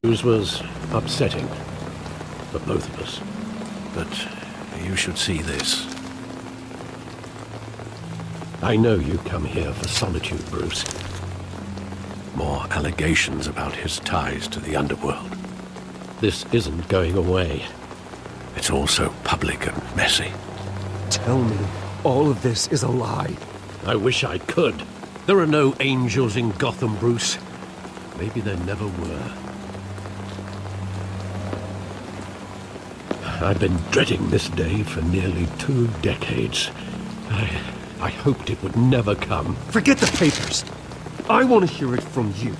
News was upsetting for both of us. But you should see this. I know you come here for solitude, Bruce. More allegations about his ties to the underworld. This isn't going away. It's all so public and messy. Tell me, all of this is a lie. I wish I could. There are no angels in Gotham, Bruce. Maybe there never were. I've been dreading this day for nearly 2 decades. I hoped it would never come. Forget the papers. I want to hear it from you.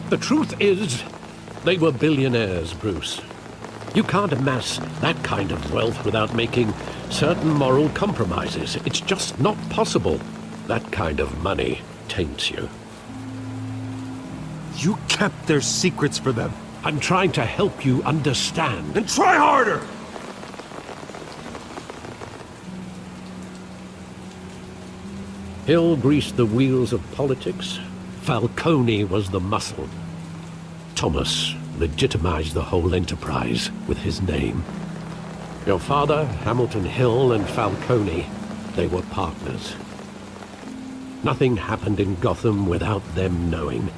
The truth is, they were billionaires, Bruce. You can't amass that kind of wealth without making certain moral compromises. It's just not possible. That kind of money taints you. You kept their secrets for them. I'm trying to help you understand. Then try harder! Hill greased the wheels of politics. Falcone was the muscle. Thomas legitimized the whole enterprise with his name. Your father, Hamilton Hill, and Falcone, they were partners. Nothing happened in Gotham without them knowing.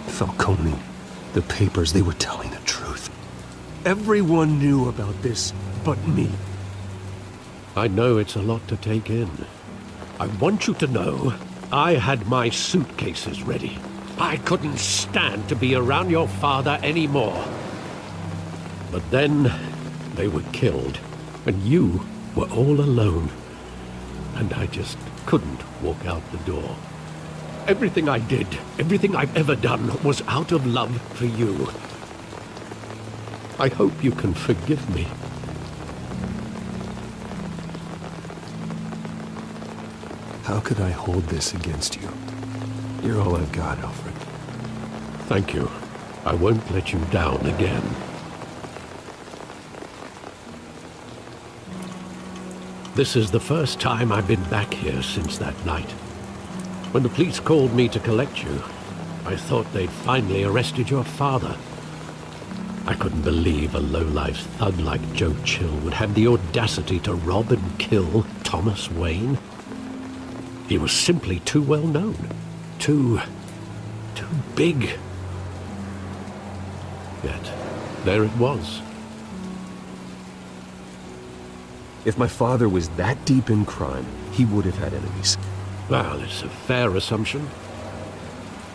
Falcone, the papers, they were telling the truth. Everyone knew about this but me. I know it's a lot to take in. I want you to know I had my suitcases ready. I couldn't stand to be around your father anymore. But then they were killed, and you were all alone. And I just couldn't walk out the door. Everything I did, everything I've ever done, was out of love for you. I hope you can forgive me. How could I hold this against you? You're all I've got, Alfred. Thank you. I won't let you down again. This is the first time I've been back here since that night. When the police called me to collect you, I thought they'd finally arrested your father. I couldn't believe a low-life thug like Joe Chill would have the audacity to rob and kill Thomas Wayne. He was simply too well known. Too big. Yet, there it was. If my father was that deep in crime, he would have had enemies. Well, it's a fair assumption.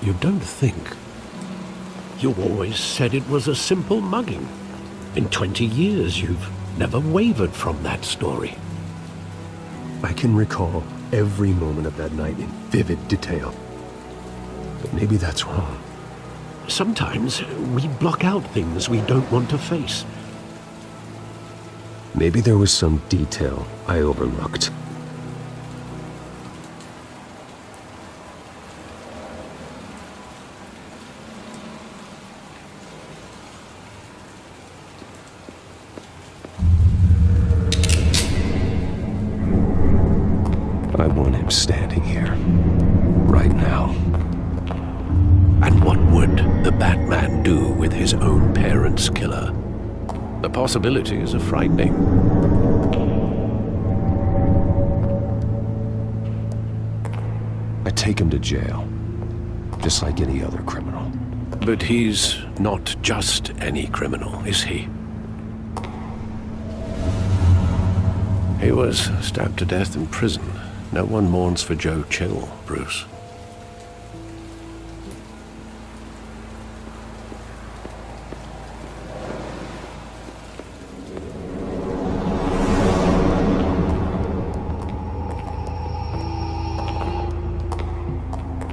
You don't think. You always said it was a simple mugging. In 20 years, you've never wavered from that story. I can recall every moment of that night in vivid detail. But maybe that's wrong. Sometimes we block out things we don't want to face. Maybe there was some detail I overlooked. I want him standing here, right now. And what would the Batman do with his own parents' killer? The possibilities are frightening. I take him to jail, just like any other criminal. But he's not just any criminal, is he? He was stabbed to death in prison. No one mourns for Joe Chill, Bruce.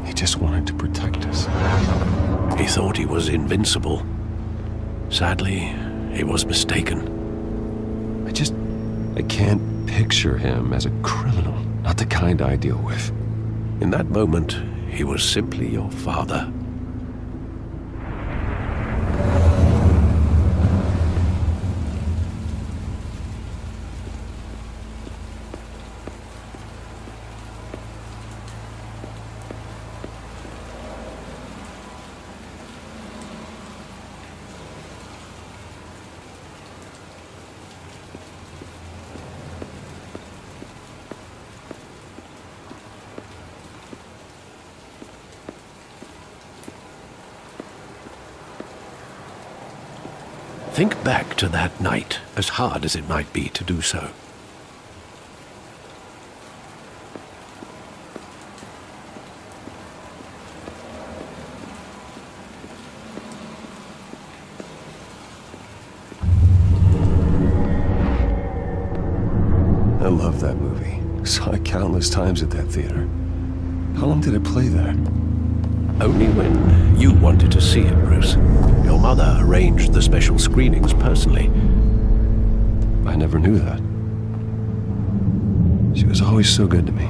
He just wanted to protect us. He thought he was invincible. Sadly, he was mistaken. I can't picture him as a criminal. Not the kind I deal with. In that moment, he was simply your father. Think back to that night, as hard as it might be to do so. I love that movie. Saw it countless times at that theater. How long did it play there? Only when you wanted to see it, Bruce. Your mother arranged the special screenings personally. I never knew that. She was always so good to me.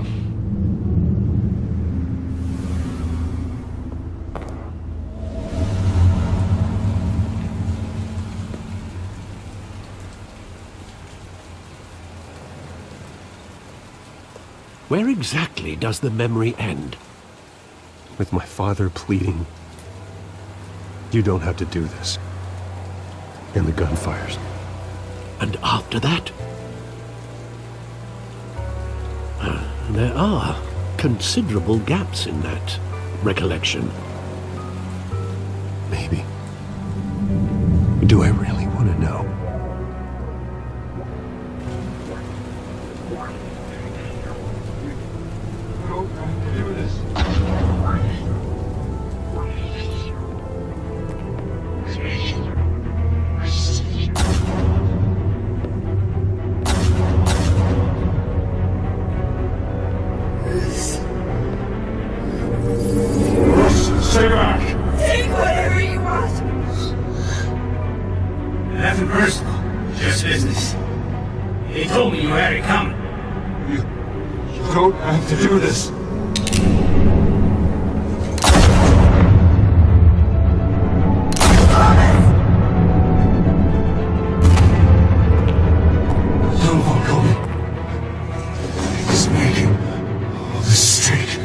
Where exactly does the memory end? With my father pleading, "You don't have to do this." And the gun fires. And after that? There are considerable gaps in that recollection. Maybe. Do I really want to know? Stay back! Take whatever you want! Nothing personal, just business. He told me you had it coming. You don't have to do this. Don't walk on me. He's making all this straight.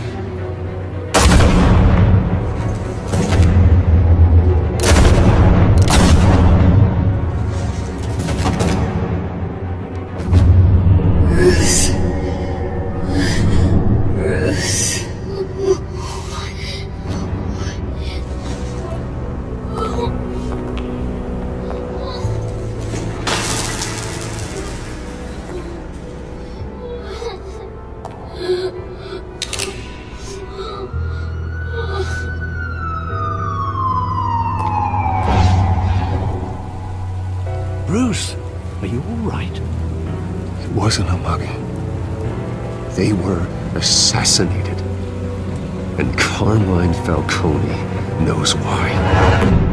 Bruce, are you all right? It wasn't a mugging. They were assassinated. And Carmine Falcone knows why.